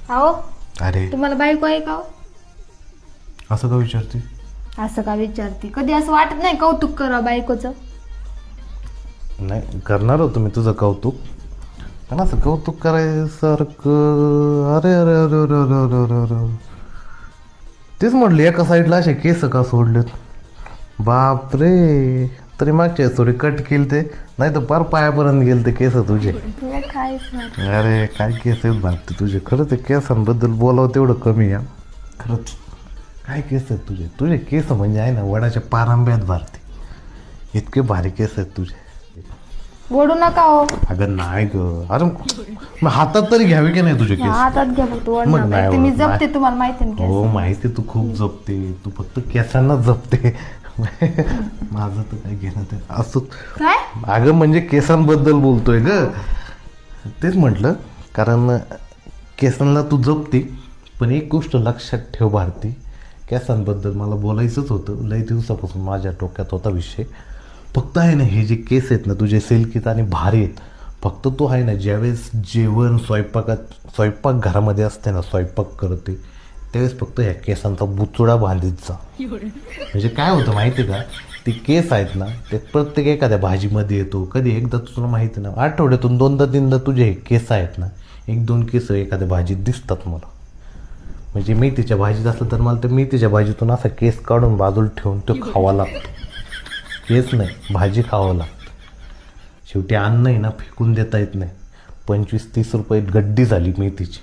अहो अरे तुम्हाला बायको आहे का हो? असं का विचारते? असं का विचारते? कधी असं वाटत नाही कौतुक करा बायकोचं? नाही करणार होतो मी तुझं कौतुक, पण असं कौतुक करायसारखं अरे अरे अरे अरे अरे अरे अरे अरे तेच म्हटलं एका साईडला असे केस का सोडलेत. बापरे, तरी मागच्या थोडी कट केली ते, नाही तर पार पायापर्यंत गेले ते केस तुझे. तुला काहीच नाही. अरे काय केस आहेत भागते तुझे. खरं ते केसांबद्दल बोलावं तेवढं कमी आहे. खरंच काय केस आहेत तुझे. तुझे केस म्हणजे आहे ना वडाच्या पारंब्यात भारते, इतके भारी केस आहेत तुझे. ओढू नका हो. अगं नाही ग, अरे मग हातात तरी घ्यावे की नाही तुझे केस. हातात घ्या फक्त ओढ मग नका. नाही ते मी ओढ, जपते नाही. तुम्हाला माहिती ना हो केस. माहिती, तू खूप जपते, तू फक्त केसांनाच जपते. माझं तर काय घेणं ते असं. काय अगं म्हणजे केसांबद्दल बोलतोय ग, तेच म्हटलं. कारण केसांना तू जपते, पण एक गोष्ट लक्षात ठेव भारती, केसांबद्दल मला बोलायचंच होतं. लय दिवसापासून माझ्या डोक्यात होता विषय. फक्त आहे ना हे जे केस आहेत ना तुझे सिल्कीत आणि भारी आहेत, फक्त तो आहे ना ज्यावेळेस जेवण स्वयंपाकघरामध्ये असते ना, स्वयंपाक करते त्यावेळेस फक्त ह्या केसांचा बुचुडा बांधित जा. म्हणजे काय होतं माहिती आहे का, ते केस आहेत ना ते प्रत्येक एखाद्या भाजीमध्ये येतो. कधी एकदा तुला माहिती ना, आठवड्यातून 2दा-3दा तुझे हे केस आहेत ना, 1-2 केस एखाद्या भाजीत दिसतात मला. म्हणजे मेथीच्या भाजीत असलं तर मला त्या मेथीच्या भाजीतून असा केस काढून बाजूला ठेवून तो खावा लागतो. केस नाही भाजी खावं लागतं. शेवटी अन्न आहे ना फेकून देता येत नाही. 25-30 रुपये गड्डी झाली मेथीची,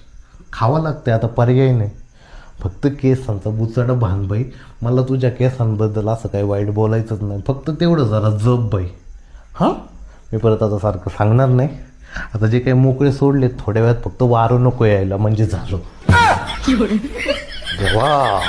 खावं लागते, आता पर्याय नाही. फक्त केसांचा बुचाडा बांध बाई. मला तुझ्या केसांबद्दल असं काही वाईट बोलायचंच नाही, फक्त तेवढं जरा जप बाई. हां, मी परत आता सारखं सांगणार नाही. आता जे काही मोकळे सोडले थोड्या वेळात फक्त वारं नको यायला म्हणजे झालं. देवा.